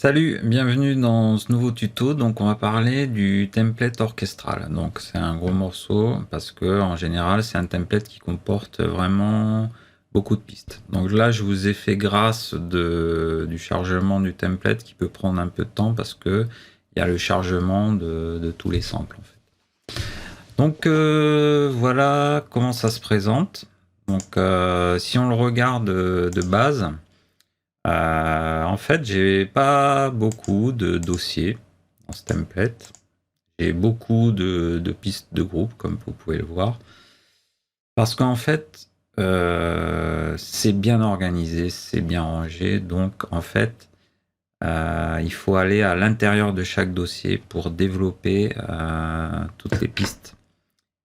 Salut, bienvenue dans ce nouveau tuto. Donc on va parler du template orchestral. Donc c'est un gros morceau parce que en général c'est un template qui comporte vraiment beaucoup de pistes. Donc là je vous ai fait grâce du chargement du template qui peut prendre un peu de temps parce que il y a le chargement de tous les samples en fait. Donc voilà comment ça se présente. Donc si on le regarde de base. En fait, j'ai pas beaucoup de dossiers dans ce template. J'ai beaucoup de pistes de groupe, comme vous pouvez le voir. Parce qu'en fait, c'est bien organisé, c'est bien rangé. Donc, en fait, il faut aller à l'intérieur de chaque dossier pour développer toutes les pistes.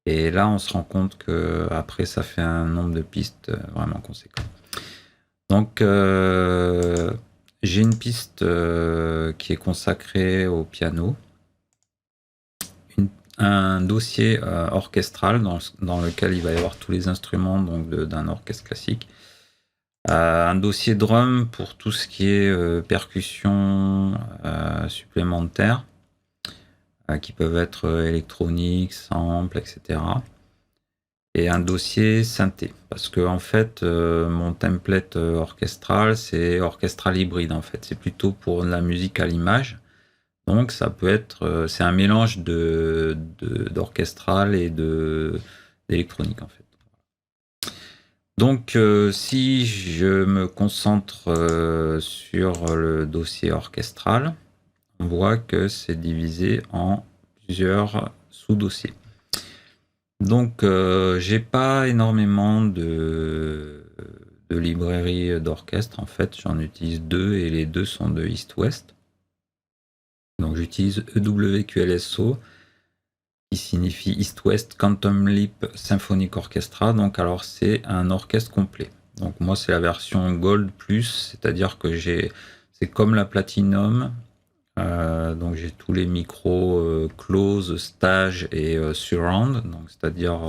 Et là, on se rend compte que après, ça fait un nombre de pistes vraiment conséquent. Donc, j'ai une piste qui est consacrée au piano, un dossier orchestral dans lequel il va y avoir tous les instruments d'un orchestre classique, un dossier drum pour tout ce qui est percussions supplémentaires, qui peuvent être électroniques, samples, etc. Et un dossier synthé. Parce que en fait, mon template orchestral, c'est orchestral hybride en fait. C'est plutôt pour la musique à l'image. Donc ça peut être, c'est un mélange d'orchestral et d'électronique en fait. Donc si je me concentre sur le dossier orchestral, on voit que c'est divisé en plusieurs sous-dossiers. Donc, j'ai pas énormément de librairies d'orchestre. En fait, j'en utilise deux et les deux sont de East-West. Donc, j'utilise EWQLSO qui signifie East-West Quantum Leap Symphonic Orchestra. Donc, alors, c'est un orchestre complet. Donc, moi, c'est la version Gold Plus, c'est-à-dire que c'est comme la Platinum. Donc j'ai tous les micros close, stage et surround, donc c'est-à-dire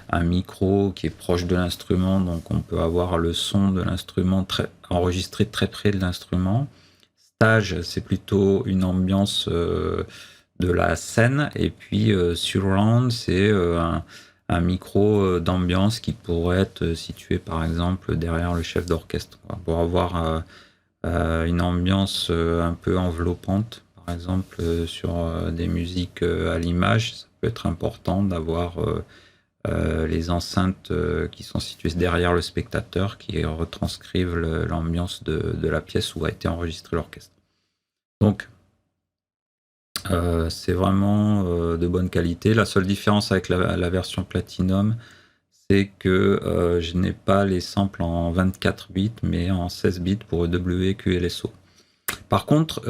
un micro qui est proche de l'instrument, donc on peut avoir le son de l'instrument enregistré très près de l'instrument. Stage, c'est plutôt une ambiance de la scène, et puis surround, c'est un micro d'ambiance qui pourrait être situé par exemple derrière le chef d'orchestre, pour avoir une ambiance un peu enveloppante. Par exemple, sur des musiques à l'image, ça peut être important d'avoir les enceintes qui sont situées derrière le spectateur, qui retranscrivent l'ambiance de la pièce où a été enregistré l'orchestre. Donc, c'est vraiment de bonne qualité. La seule différence avec la version Platinum, c'est que je n'ai pas les samples en 24 bits, mais en 16 bits pour EWQLSO. Par contre,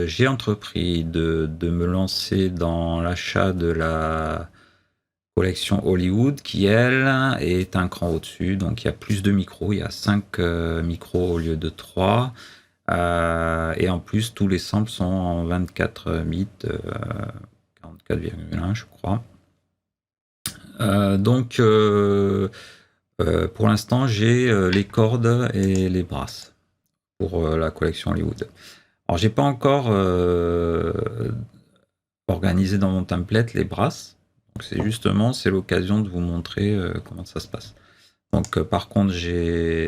j'ai entrepris de me lancer dans l'achat de la collection Hollywood, qui elle est un cran au-dessus. Donc il y a plus de micros, il y a 5 micros au lieu de 3. Et en plus, tous les samples sont en 24 bits, 44,1 je crois. Donc pour l'instant, j'ai les cordes et les brasses pour la collection Hollywood. Alors, j'ai pas encore organisé dans mon template les brasses. Donc, c'est l'occasion de vous montrer comment ça se passe. Donc, par contre, j'ai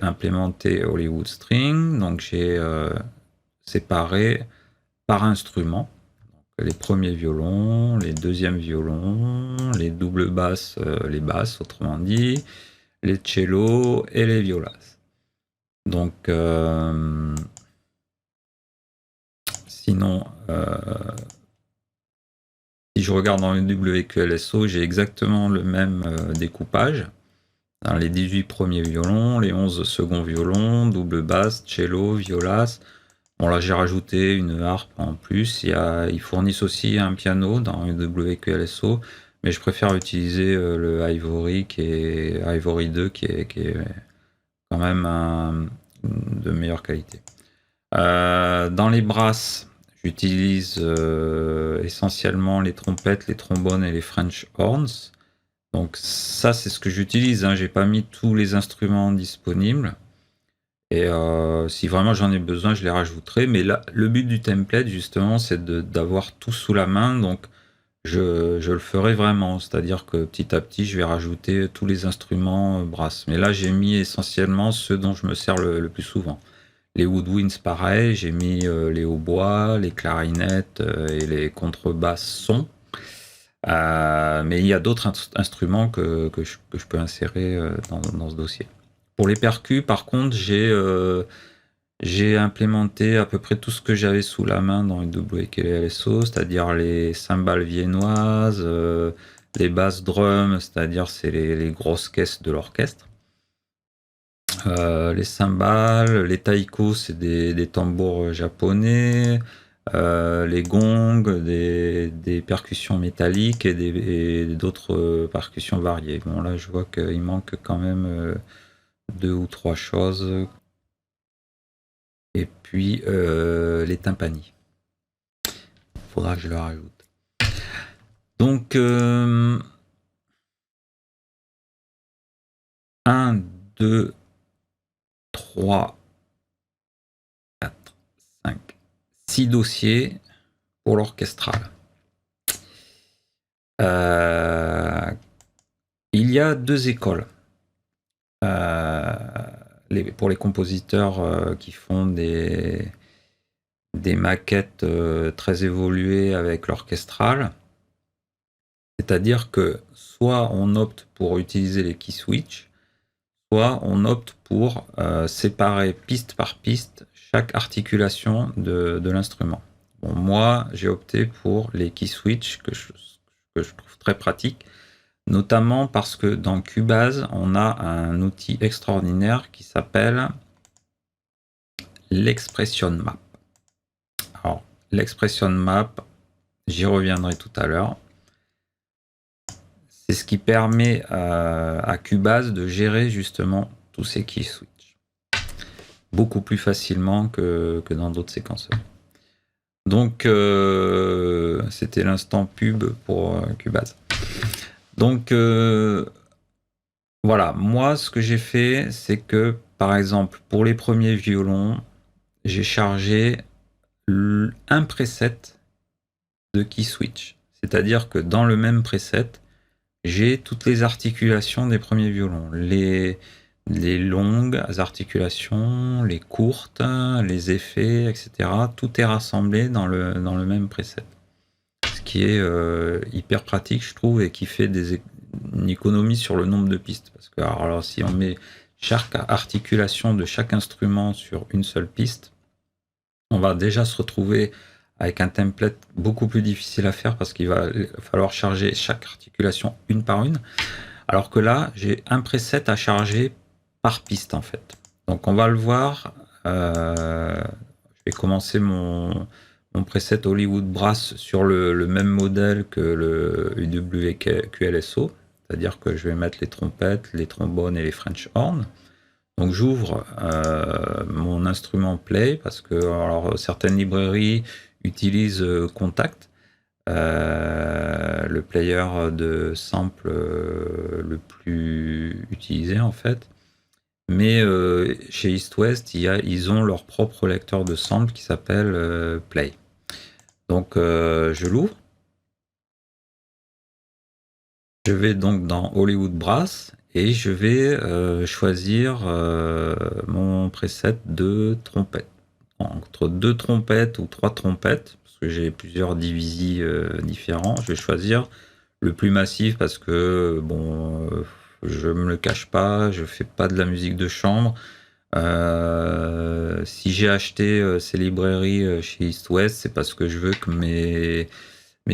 implémenté Hollywood String. Donc, j'ai séparé par instrument. Donc, les premiers violons, les deuxièmes violons, les doubles basses, les basses, autrement dit, les cellos et les violas. Donc, sinon, si je regarde dans le WQLSO, j'ai exactement le même découpage. Dans les 18 premiers violons, les 11 seconds violons, double basse, cello, violas. Bon, là, j'ai rajouté une harpe en plus. Ils fournissent aussi un piano dans le WQLSO, mais je préfère utiliser le Ivory, Ivory 2, qui est quand même de meilleure qualité. Dans les brasses, j'utilise essentiellement les trompettes, les trombones et les French horns. Donc ça, c'est ce que j'utilise. J'ai pas mis tous les instruments disponibles. Et si vraiment j'en ai besoin, je les rajouterai. Mais là, le but du template, justement, c'est d'avoir tout sous la main. Donc, je le ferai vraiment. C'est-à-dire que petit à petit, je vais rajouter tous les instruments brasses. Mais là, j'ai mis essentiellement ceux dont je me sers le plus souvent. Les woodwinds, pareil. J'ai mis les hautbois, les clarinettes et les contrebasses son. Mais il y a d'autres instruments que je peux insérer dans ce dossier. Pour les percus, par contre, j'ai implémenté à peu près tout ce que j'avais sous la main dans WKLSO, c'est-à-dire les cymbales viennoises, les basses drums, c'est-à-dire c'est les grosses caisses de l'orchestre. Les cymbales, les taiko, c'est des tambours japonais, les gongs, des percussions métalliques et d'autres percussions variées. Bon, là, je vois qu'il manque quand même 2 ou 3 choses. Et puis les tympanies. Il faudra que je le rajoute. Donc 1, 2, 3, 4, 5, 6 dossiers pour l'orchestral. Il y a 2 écoles. Pour les compositeurs qui font des maquettes très évoluées avec l'orchestral. C'est-à-dire que soit on opte pour utiliser les key switch, soit on opte pour séparer piste par piste chaque articulation de l'instrument. Bon, moi, j'ai opté pour les key switch que je trouve très pratique, notamment parce que dans Cubase, on a un outil extraordinaire qui s'appelle l'Expression Map. Alors, l'Expression Map, j'y reviendrai tout à l'heure. C'est ce qui permet à Cubase de gérer justement tous ces key switch beaucoup plus facilement que dans d'autres séquenceurs. Donc, c'était l'instant pub pour Cubase. Donc, voilà, moi, ce que j'ai fait, c'est que, par exemple, pour les premiers violons, j'ai chargé un preset de key switch. C'est-à-dire que dans le même preset, j'ai toutes les articulations des premiers violons. Les longues articulations, les courtes, les effets, etc. Tout est rassemblé dans le même preset. Ce qui est hyper pratique, je trouve, et qui fait une économie sur le nombre de pistes. Parce que alors, si on met chaque articulation de chaque instrument sur une seule piste, on va déjà se retrouver avec un template beaucoup plus difficile à faire parce qu'il va falloir charger chaque articulation une par une. Alors que là, j'ai un preset à charger par piste en fait. Donc on va le voir. Je vais commencer mon preset Hollywood Brass sur le même modèle que le UWQLSO. C'est-à-dire que je vais mettre les trompettes, les trombones et les French horns. Donc j'ouvre mon instrument Play parce que alors, certaines librairies utilisent Contact, le player de sample le plus utilisé en fait. Mais chez East West, ils ont leur propre lecteur de sample qui s'appelle Play. Donc je l'ouvre. Je vais donc dans Hollywood Brass et je vais choisir mon preset de trompette. Entre 2 trompettes ou 3 trompettes, parce que j'ai plusieurs divisés différents, je vais choisir le plus massif parce que, bon, je me le cache pas, je fais pas de la musique de chambre. Si j'ai acheté ces librairies chez East West, c'est parce que je veux que mes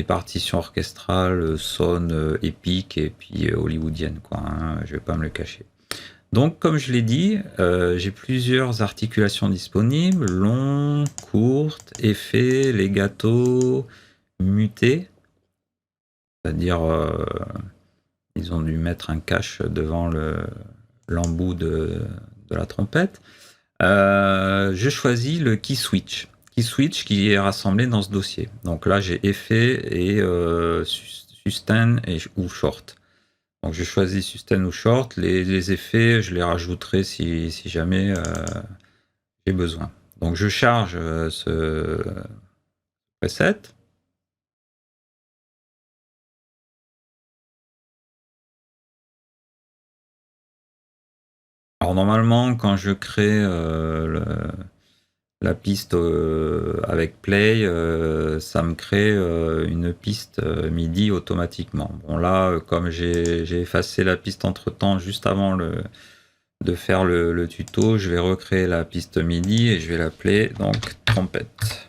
partitions orchestrales sonnent épiques et puis hollywoodiennes, quoi, hein, je vais pas me le cacher. Donc, comme je l'ai dit, j'ai plusieurs articulations disponibles, longues, courtes, effets, legato, muté. C'est-à-dire, ils ont dû mettre un cache devant l'embout de la trompette. Je choisis le key switch. Key switch qui est rassemblé dans ce dossier. Donc là, j'ai effet et sustain ou short. Donc je choisis sustain ou short. Les effets, je les rajouterai si jamais j'ai besoin. Donc je charge ce preset. Alors normalement, quand je crée la piste avec Play, ça me crée une piste MIDI automatiquement. Bon là, comme j'ai effacé la piste entre-temps, juste avant de faire le tuto, je vais recréer la piste MIDI et je vais l'appeler donc trompette.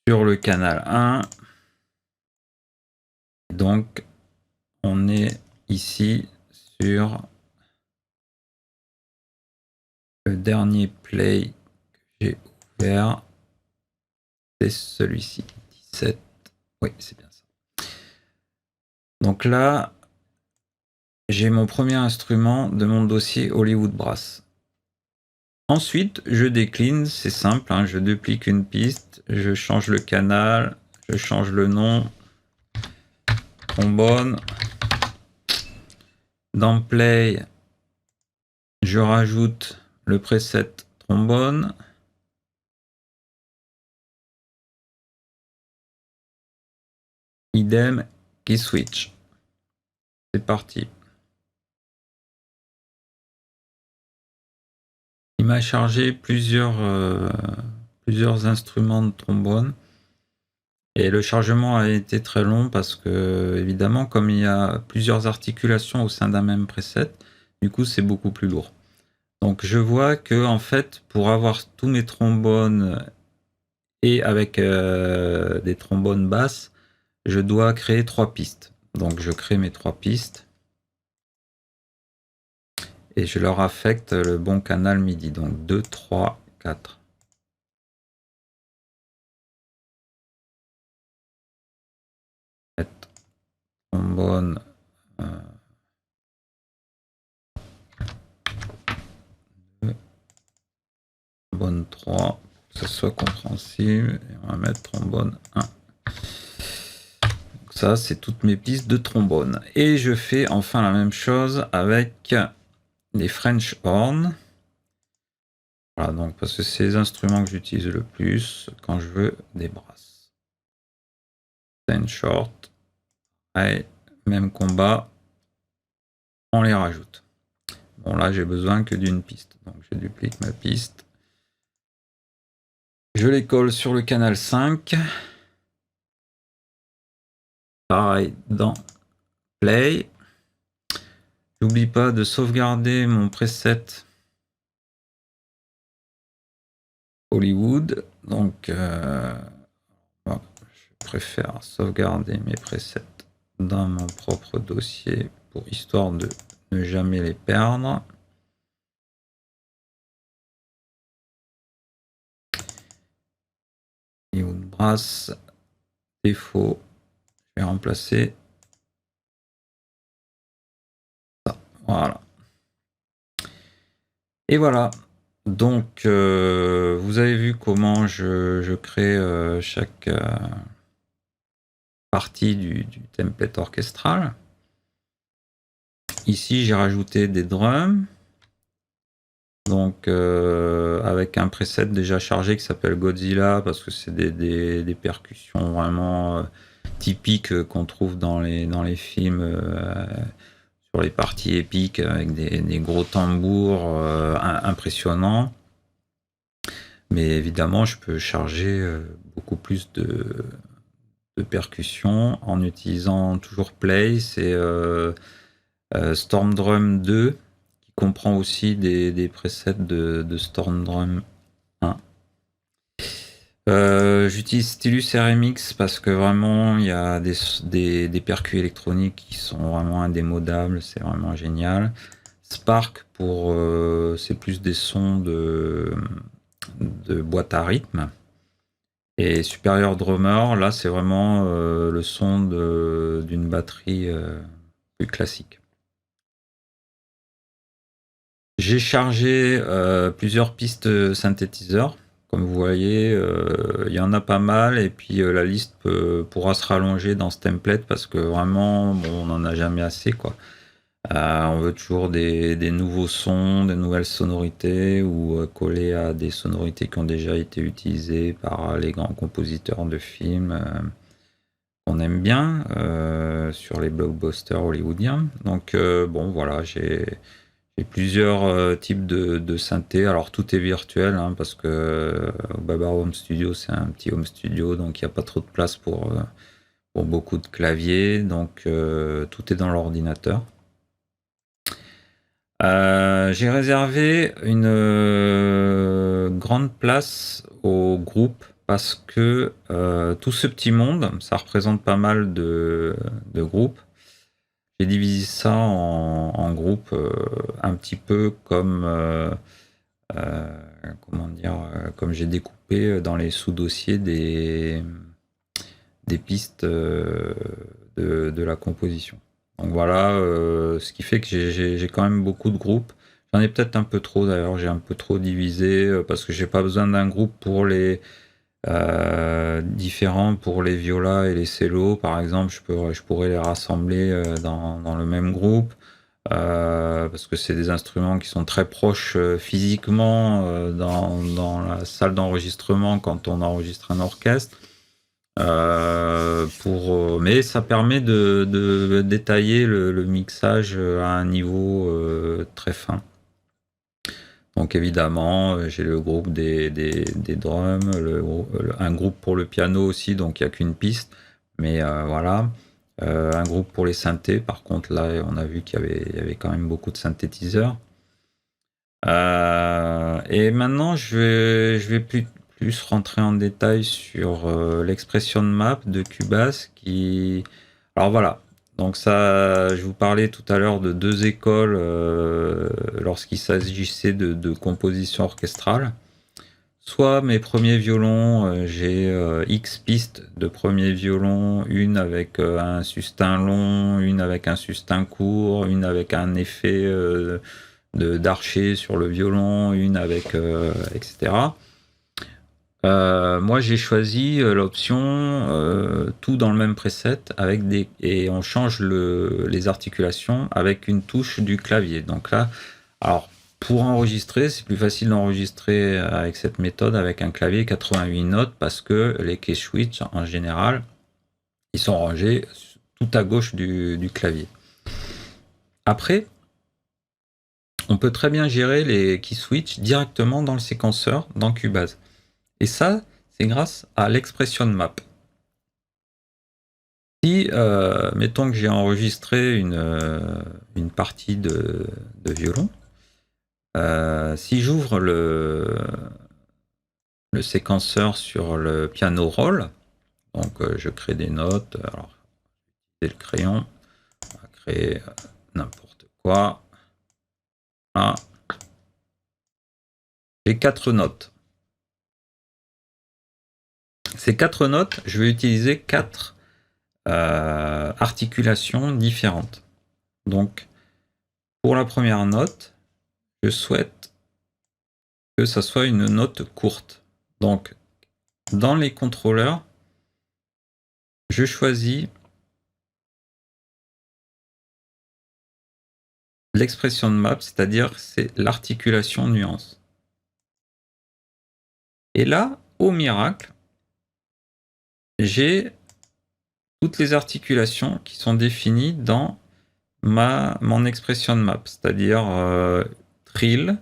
Sur le canal 1, donc on est ici sur le dernier play que j'ai ouvert, c'est celui-ci, 17. Oui, c'est bien ça. Donc là, j'ai mon premier instrument de mon dossier Hollywood Brass. Ensuite, je décline, c'est simple, hein, je duplique une piste, je change le canal, je change le nom, trombone. Dans Play, je rajoute le preset trombone. Idem, key switch. C'est parti. Il m'a chargé plusieurs instruments de trombone. Et le chargement a été très long parce que, évidemment, comme il y a plusieurs articulations au sein d'un même preset, du coup, c'est beaucoup plus lourd. Donc, je vois que, en fait, pour avoir tous mes trombones et avec des trombones basses, je dois créer 3 pistes. Donc, je crée mes 3 pistes et je leur affecte le bon canal MIDI. Donc, 2, 3, 4. Trombone. Trombone 3, que ce soit compréhensible. Et on va mettre trombone 1. Donc ça, c'est toutes mes pistes de trombone. Et je fais enfin la même chose avec les French horn. Voilà, donc parce que c'est les instruments que j'utilise le plus quand je veux des brasses. Short. Et même combat, on les rajoute. Bon, là, j'ai besoin que d'une piste. Donc, je duplique ma piste. Je les colle sur le canal 5. Pareil dans Play. N'oublie pas de sauvegarder mon preset Hollywood. Donc, je préfère sauvegarder mes presets dans mon propre dossier pour histoire de ne jamais les perdre. Hollywood Brass, défaut, je vais remplacer ça. Voilà. Et voilà. Donc, vous avez vu comment je crée chaque partie du template orchestral. Ici, j'ai rajouté des drums. Donc, avec un preset déjà chargé qui s'appelle Godzilla, parce que c'est des percussions vraiment typiques qu'on trouve dans les films sur les parties épiques, avec des gros tambours impressionnants. Mais évidemment, je peux charger beaucoup plus de percussions en utilisant toujours Play. C'est Storm Drum 2 qui comprend aussi des presets de Storm Drum 1. J'utilise Stylus RMX parce que vraiment il y a des percus électroniques qui sont vraiment indémodables, c'est vraiment génial. Spark pour c'est plus des sons de boîte à rythme. Et Superior Drummer, là c'est vraiment le son d'une batterie plus classique. J'ai chargé plusieurs pistes synthétiseurs. Comme vous voyez, il y en a pas mal et puis la liste pourra se rallonger dans ce template parce que vraiment, bon, on n'en a jamais assez, quoi. On veut toujours des nouveaux sons, des nouvelles sonorités ou coller à des sonorités qui ont déjà été utilisées par les grands compositeurs de films qu'on aime bien sur les blockbusters hollywoodiens. Donc bon voilà, j'ai plusieurs types de synthé. Alors tout est virtuel hein, parce que Babar Home Studio c'est un petit home studio donc il n'y a pas trop de place pour beaucoup de claviers. Donc tout est dans l'ordinateur. J'ai réservé une grande place au groupe parce que tout ce petit monde, ça représente pas mal de groupes. J'ai divisé ça en groupes un petit peu comme euh, comment dire, comme j'ai découpé dans les sous-dossiers des pistes de la composition. Donc voilà, ce qui fait que j'ai quand même beaucoup de groupes. J'en ai peut-être un peu trop d'ailleurs, j'ai un peu trop divisé parce que j'ai pas besoin d'un groupe pour les différents pour les violas et les cellos. Par exemple, je pourrais les rassembler dans le même groupe. Parce que c'est des instruments qui sont très proches physiquement dans la salle d'enregistrement quand on enregistre un orchestre. Mais ça permet de détailler le mixage à un niveau très fin. Donc évidemment, j'ai le groupe des drums, un groupe pour le piano aussi, donc il n'y a qu'une piste. Mais voilà. Un groupe pour les synthés, par contre là on a vu il y avait quand même beaucoup de synthétiseurs. Et maintenant je vais plus rentrer en détail sur l'expression map de Cubase qui... Alors voilà, donc ça, je vous parlais tout à l'heure de deux écoles lorsqu'il s'agissait de composition orchestrale. Soit mes premiers violons, j'ai X pistes de premiers violons, une avec un sustain long, une avec un sustain court, une avec un effet d'archer sur le violon, une avec etc. Moi j'ai choisi l'option tout dans le même preset avec et on change les articulations avec une touche du clavier. Donc là, alors pour enregistrer, c'est plus facile d'enregistrer avec cette méthode avec un clavier 88 notes parce que les key switch en général ils sont rangés tout à gauche du clavier. Après, on peut très bien gérer les key switch directement dans le séquenceur, dans Cubase. Et ça, c'est grâce à l'expression map. Si, mettons que j'ai enregistré une partie de violon, si j'ouvre le séquenceur sur le piano roll, donc je crée des notes, alors j'ai le crayon, on va créer n'importe quoi. Ah, j'ai 4 notes. Ces 4 notes, je vais utiliser 4 articulations différentes. Donc, pour la première note, je souhaite que ça soit une note courte. Donc, dans les contrôleurs, je choisis l'expression de map, c'est-à-dire c'est l'articulation nuance. Et là, au miracle, j'ai toutes les articulations qui sont définies dans mon expression de map, c'est-à-dire trill,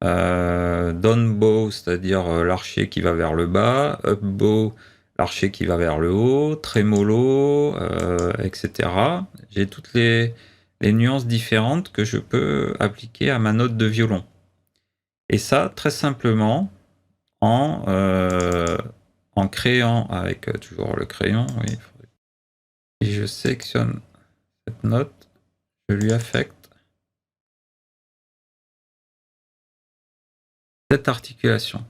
down bow, c'est-à-dire l'archer qui va vers le bas, up bow, l'archer qui va vers le haut, tremolo, etc. J'ai toutes les nuances différentes que je peux appliquer à ma note de violon. Et ça, très simplement, en créant avec toujours le crayon. Oui. Si je sélectionne cette note, je lui affecte cette articulation.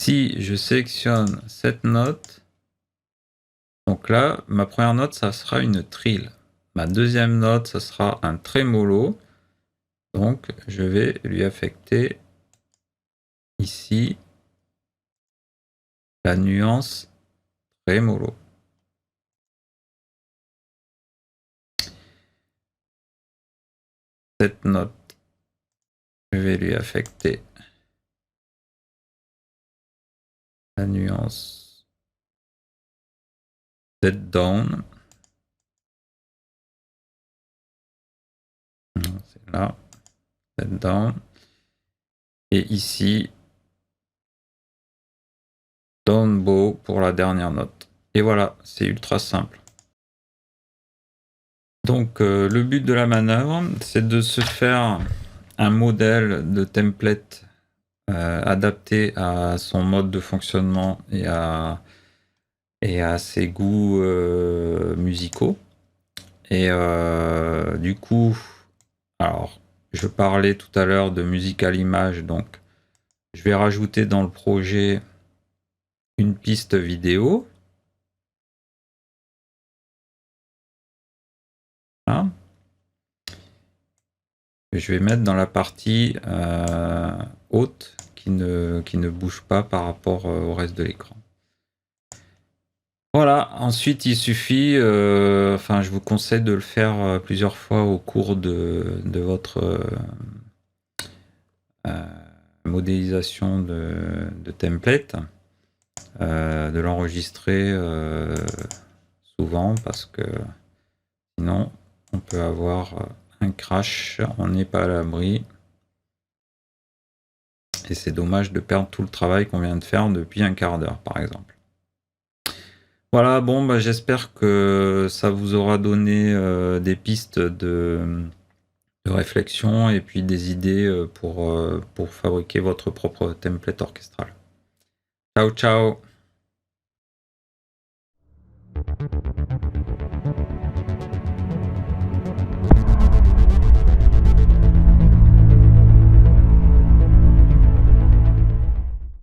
Si je sélectionne cette note, donc là, ma première note, ça sera une trill. Ma deuxième note, ça sera un trémolo. Donc, je vais lui affecter ici la nuance trémolo. cette note, je vais lui affecter la nuance dead down. C'est là, dead down. Et ici, down bow pour la dernière note. Et voilà, c'est ultra simple. Donc le but de la manœuvre, c'est de se faire un modèle de template adapté à son mode de fonctionnement et à ses goûts musicaux. Et du coup, alors, je parlais tout à l'heure de musique à l'image, donc je vais rajouter dans le projet une piste vidéo. Voilà. Je vais mettre dans la partie haute qui ne bouge pas par rapport au reste de l'écran. Voilà, ensuite il suffit, je vous conseille de le faire plusieurs fois au cours de votre modélisation de template, de l'enregistrer souvent parce que sinon on peut avoir un crash, on n'est pas à l'abri. Et c'est dommage de perdre tout le travail qu'on vient de faire depuis un quart d'heure, par exemple. Voilà, bon, bah, j'espère que ça vous aura donné des pistes de réflexion et puis des idées pour fabriquer votre propre template orchestral. Ciao, ciao!